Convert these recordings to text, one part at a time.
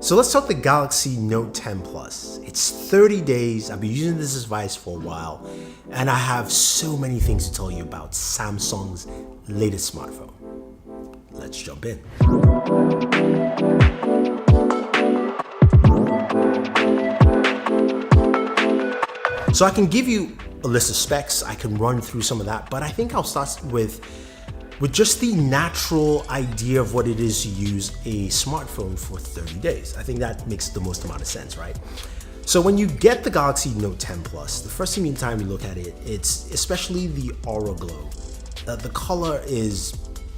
So let's talk the Galaxy Note 10 Plus. It's 30 days, I've been using this device for a while, and I have so many things to tell you about Samsung's latest smartphone. Let's jump in. So I can give you a list of specs, I can run through some of that, but I think I'll start with just the natural idea of what it is to use a smartphone for 30 days. I think that makes the most amount of sense, right? So when you get the Galaxy Note 10 Plus, the first thing time you look at it, it's especially the Aura Glow. The color it's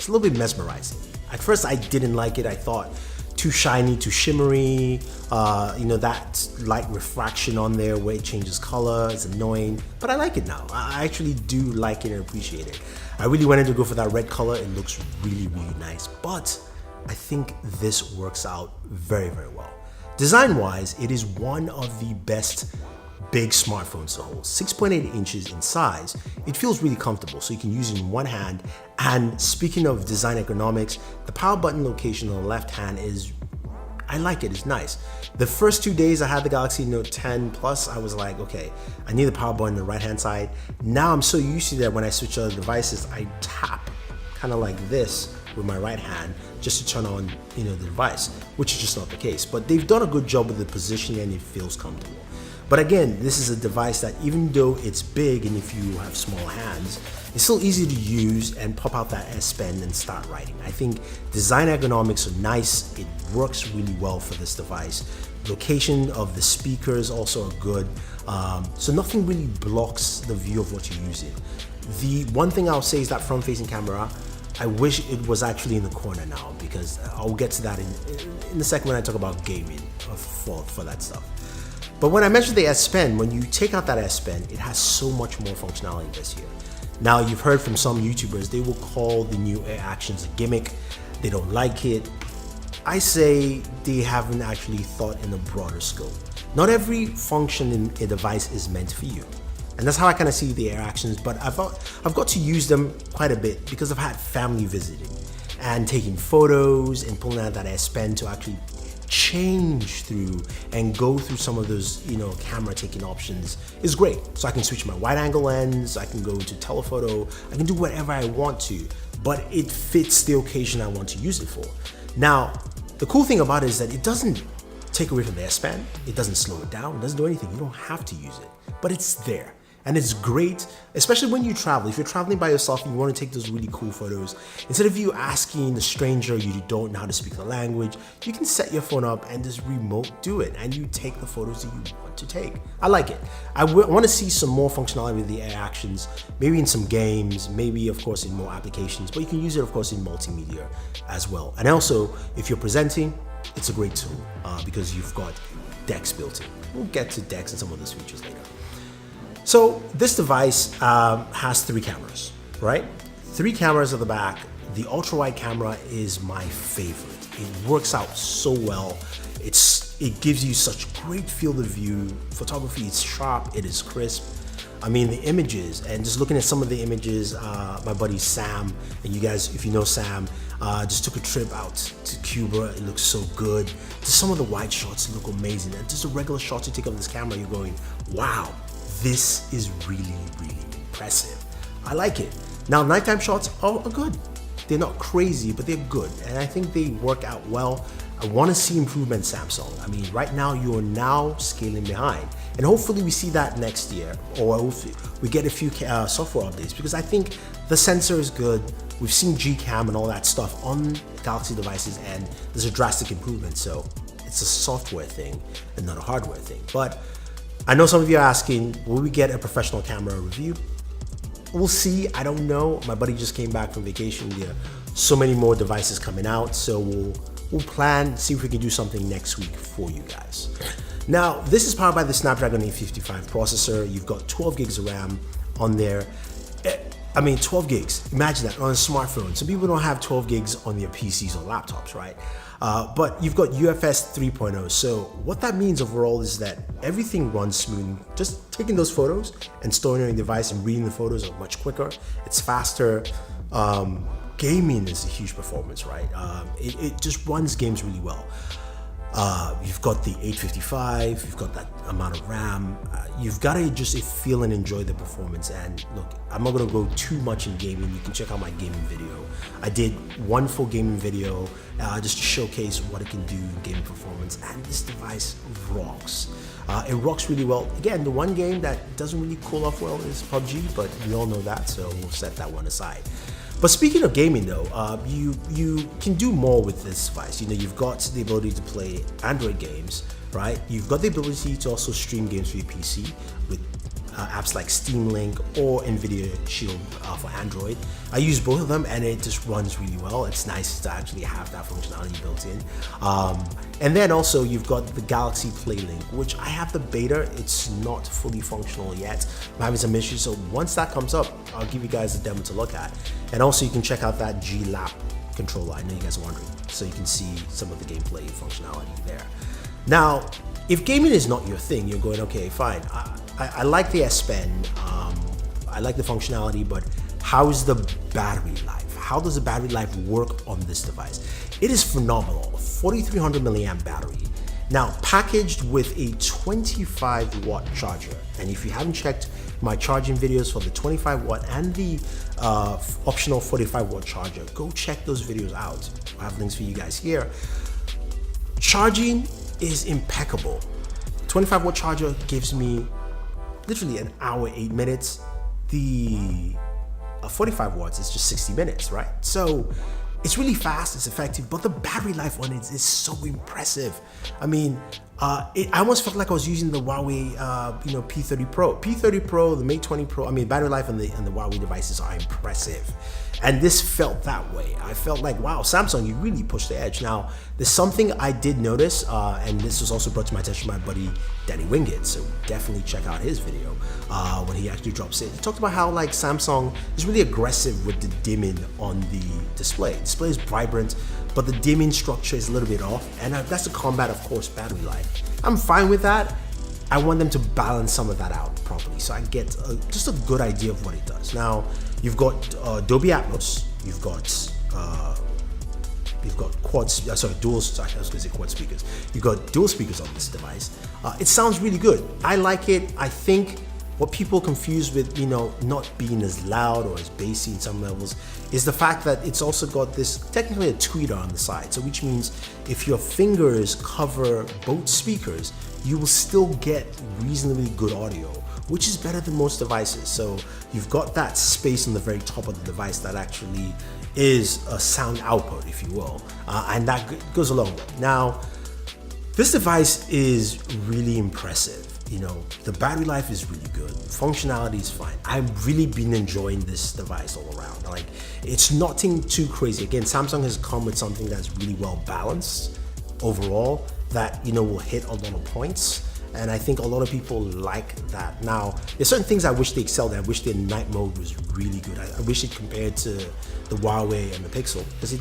a little bit mesmerizing. At first I didn't like it. I thought too shiny, too shimmery, that light refraction on there where it changes color is annoying, but I like it now. I actually do like it and appreciate it. I really wanted to go for that red color. It looks really, really nice, but I think this works out very, very well. Design-wise, it is one of the best big smartphones to hold. 6.8 inches in size. It feels really comfortable, so you can use it in one hand. And speaking of design ergonomics, the power button location on the left hand I like it, it's nice. The first 2 days I had the Galaxy Note 10 Plus, I was like, okay, I need the power button on the right hand side. Now I'm so used to that when I switch other devices, I tap kind of like this with my right hand just to turn on the device, which is just not the case. But they've done a good job with the positioning and it feels comfortable. But again, this is a device that even though it's big and if you have small hands, it's still easy to use and pop out that S Pen and start writing. I think design ergonomics are nice. It works really well for this device. Location of the speakers also are good. So nothing really blocks the view of what you're using. The one thing I'll say is that front-facing camera, I wish it was actually in the corner now, because I'll get to that in the second when I talk about gaming for that stuff. But when I mentioned the S Pen, when you take out that S Pen, it has so much more functionality this year. Now, you've heard from some YouTubers, they will call the new Air Actions a gimmick. They don't like it. I say they haven't actually thought in a broader scope. Not every function in a device is meant for you. And that's how I kind of see the Air Actions, but I've got to use them quite a bit because I've had family visiting and taking photos and pulling out that S Pen to actually change through and go through some of those camera taking options is great. So I can switch my wide angle lens, I can go to telephoto, I can do whatever I want to, but it fits the occasion I want to use it for. Now, the cool thing about it is that it doesn't take away from the S Pen, it doesn't slow it down, it doesn't do anything. You don't have to use it, but it's there. And it's great, especially when you travel. If you're traveling by yourself and you want to take those really cool photos, instead of you asking a stranger you don't know how to speak the language, you can set your phone up and just remote do it, and you take the photos that you want to take. I like it. I want to see some more functionality with the Air Actions, maybe in some games, maybe of course in more applications, but you can use it of course in multimedia as well. And also, if you're presenting, it's a great tool because you've got DeX built in. We'll get to DeX and some of those features later. So this device has 3 cameras, right? 3 cameras at the back. The ultra-wide camera is my favorite. It works out so well. It gives you such great field of view. Photography is sharp, it is crisp. I mean, the images, and just looking at some of the images, my buddy Sam, and you guys, if you know Sam, just took a trip out to Cuba. It looks so good. Just some of the wide shots look amazing. And just a regular shot you take of this camera, you're going, wow. This is really, really impressive. I like it. Now, nighttime shots are good. They're not crazy, but they're good. And I think they work out well. I want to see improvement, Samsung. I mean, right now, you are now scaling behind. And hopefully we see that next year, or hopefully we get a few software updates, because I think the sensor is good. We've seen Gcam and all that stuff on Galaxy devices, and there's a drastic improvement. So it's a software thing and not a hardware thing. But I know some of you are asking, will we get a professional camera review? We'll see, I don't know. My buddy just came back from vacation. There are so many more devices coming out, so we'll plan, see if we can do something next week for you guys. Now, this is powered by the Snapdragon 855 processor. You've got 12 gigs of RAM on there. I mean, 12 gigs, imagine that on a smartphone. Some people don't have 12 gigs on their PCs or laptops, right? But you've got UFS 3.0. So what that means overall is that everything runs smooth. Just taking those photos and storing it on your device and reading the photos are much quicker. It's faster. Gaming is a huge performance, right? It just runs games really well. You've got the 855, you've got that amount of RAM. You've got to just feel and enjoy the performance. And look, I'm not going to go too much in gaming. You can check out my gaming video. I did one full gaming video just to showcase what it can do in gaming performance. And this device rocks. It rocks really well. Again, the one game that doesn't really cool off well is PUBG, but we all know that, so we'll set that one aside. But speaking of gaming though, you can do more with this device. You know, you've got the ability to play Android games, right? You've got the ability to also stream games for your PC with apps like Steam Link or Nvidia Shield for Android. I use both of them and it just runs really well. It's nice to actually have that functionality built in. And then also you've got the Galaxy Play Link, which I have the beta. It's not fully functional yet. I'm having some issues. So once that comes up, I'll give you guys a demo to look at. And also you can check out that G-Lap controller. I know you guys are wondering. So you can see some of the gameplay functionality there. Now, if gaming is not your thing, you're going, okay, fine. I like the S Pen, I like the functionality, but how is the battery life? How does the battery life work on this device? It is phenomenal, 4300 milliamp battery. Now, packaged with a 25-watt charger. And if you haven't checked my charging videos for the 25-watt and the optional 45-watt charger, go check those videos out. I have links for you guys here. Charging is impeccable. 25-watt charger gives me literally an hour, 8 minutes. The 45 watts is just 60 minutes, right? So it's really fast, it's effective, but the battery life on it is so impressive. I mean, I almost felt like I was using the Huawei, P30 Pro. P30 Pro, the Mate 20 Pro, I mean, battery life on the Huawei devices are impressive. And this felt that way. I felt like, wow, Samsung, you really pushed the edge. Now, there's something I did notice, and this was also brought to my attention by my buddy Danny Wingate, so definitely check out his video when he actually drops it. He talked about how like Samsung is really aggressive with the dimming on the display. The display is vibrant, but the dimming structure is a little bit off, and that's to combat, of course, battery life. I'm fine with that. I want them to balance some of that out properly, so I get just a good idea of what it does. Now, you've got Dolby Atmos, you've got quad speakers. You've got dual speakers on this device. It sounds really good. I like it. I think what people confuse with, not being as loud or as bassy in some levels is the fact that it's also got this, technically a tweeter on the side. So which means if your fingers cover both speakers, you will still get reasonably good audio, which is better than most devices. So you've got that space on the very top of the device that actually is a sound output, if you will, and that goes a long way. Now, this device is really impressive. The battery life is really good. Functionality is fine. I've really been enjoying this device all around. Like, it's nothing too crazy. Again, Samsung has come with something that's really well balanced overall that, will hit a lot of points. And I think a lot of people like that. Now, there's certain things I wish they excelled at. I wish their night mode was really good. I wish it compared to the Huawei and the Pixel, because it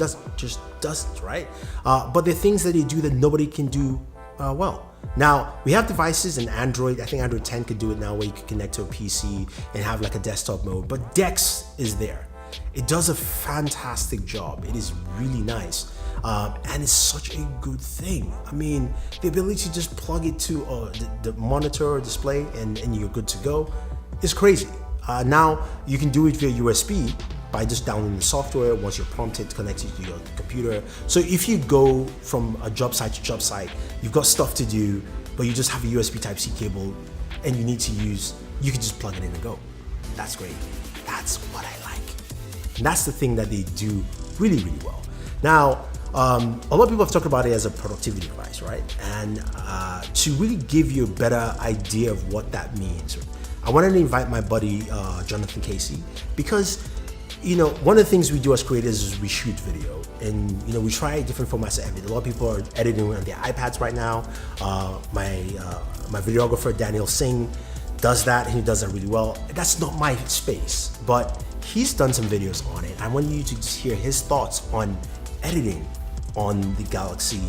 doesn't, right? But there are things that they do that nobody can do well. Now, we have devices in Android. I think Android 10 could do it now, where you can connect to a PC and have like a desktop mode, but DeX is there. It does a fantastic job. It is really nice. And it's such a good thing. I mean, the ability to just plug it to the monitor or display and you're good to go is crazy. Now, you can do it via USB by just downloading the software. Once you're prompted, connect it to your computer. So if you go from a job site to job site, you've got stuff to do, but you just have a USB Type-C cable and you need to use, you can just plug it in and go. That's great. That's what I like. And that's the thing that they do really, really well. Now, a lot of people have talked about it as a productivity device, right? And to really give you a better idea of what that means, I wanted to invite my buddy, Jonathan Casey, because, one of the things we do as creators is we shoot video, and, we try different formats of editing. A lot of people are editing on their iPads right now. My videographer, Daniel Singh, does that, and he does that really well. That's not my space, but he's done some videos on it. I want you to just hear his thoughts on editing on the Galaxy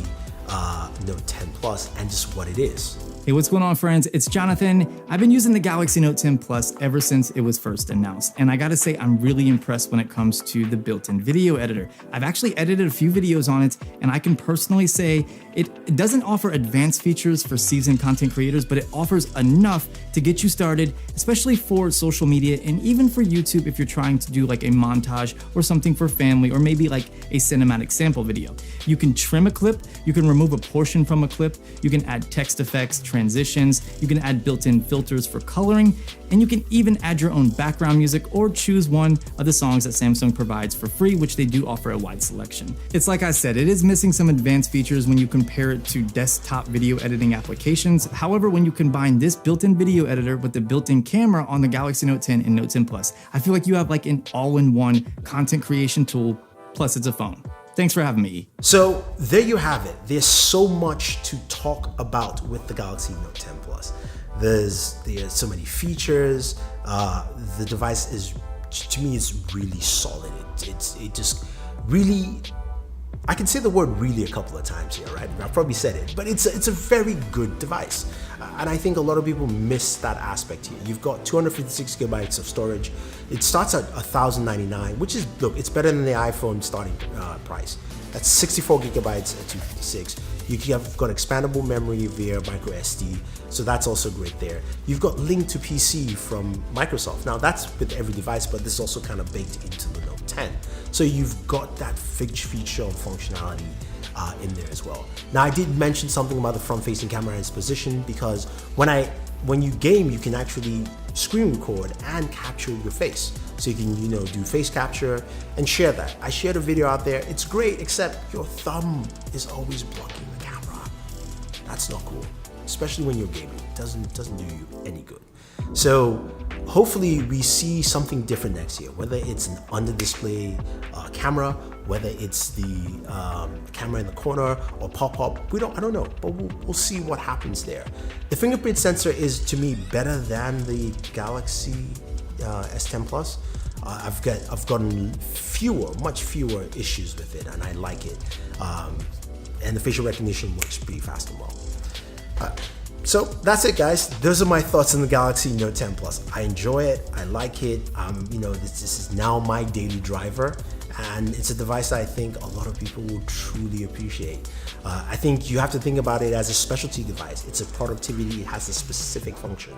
Note 10 Plus and just what it is. Hey, what's going on, friends? It's Jonathan. I've been using the Galaxy Note 10 Plus ever since it was first announced, and I gotta say I'm really impressed when it comes to the built-in video editor. I've actually edited a few videos on it, and I can personally say it doesn't offer advanced features for seasoned content creators, but it offers enough to get you started, especially for social media and even for YouTube if you're trying to do like a montage or something for family, or maybe like a cinematic sample video. You can trim a clip, you can remove a portion from a clip, you can add text effects, transitions, you can add built-in filters for coloring, and you can even add your own background music or choose one of the songs that Samsung provides for free, which they do offer a wide selection. It's like I said, it is missing some advanced features when you compare it to desktop video editing applications. However, when you combine this built-in video editor with the built-in camera on the Galaxy Note 10 and Note 10 Plus, I feel like you have like an all-in-one content creation tool, plus it's a phone. Thanks for having me. So there you have it. There's so much to talk about with the Galaxy Note 10 Plus. There's so many features. The device is, to me, it's really solid. It just really, I can say the word really a couple of times here, right? I've probably said it, but it's a very good device. And I think a lot of people miss that aspect here. You've got 256 gigabytes of storage. It starts at $1,099, which is, look, it's better than the iPhone starting price. That's 64 gigabytes at 256. You've got expandable memory via micro SD, so that's also great there. You've got Link to PC from Microsoft. Now that's with every device, but this is also kind of baked into the Note 10. So you've got that feature of functionality in there as well. Now I did mention something about the front-facing camera and its position, because when you game, you can actually screen record and capture your face. So you can, do face capture and share that. I shared a video out there. It's great, except your thumb is always blocking the camera. That's not cool, especially when you're gaming. It doesn't do you any good. So hopefully we see something different next year, whether it's an under-display camera, whether it's the camera in the corner or pop-up. I don't know, but we'll see what happens there. The fingerprint sensor is, to me, better than the Galaxy S10 Plus. I've gotten much fewer issues with it, and I like it. And the facial recognition works pretty fast and well. So that's it, guys. Those are my thoughts on the Galaxy Note 10 Plus. I enjoy it. I like it. This is now my daily driver, and it's a device that I think a lot of people will truly appreciate. I think you have to think about it as a specialty device. It's a productivity. It has a specific function,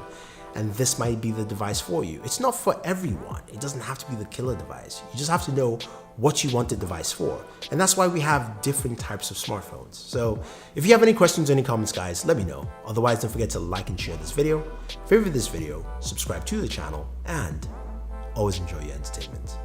and this might be the device for you. It's not for everyone. It doesn't have to be the killer device. You just have to know what you want the device for. And that's why we have different types of smartphones. So if you have any questions or any comments, guys, let me know. Otherwise, don't forget to like and share this video, favorite this video, subscribe to the channel, and always enjoy your entertainment.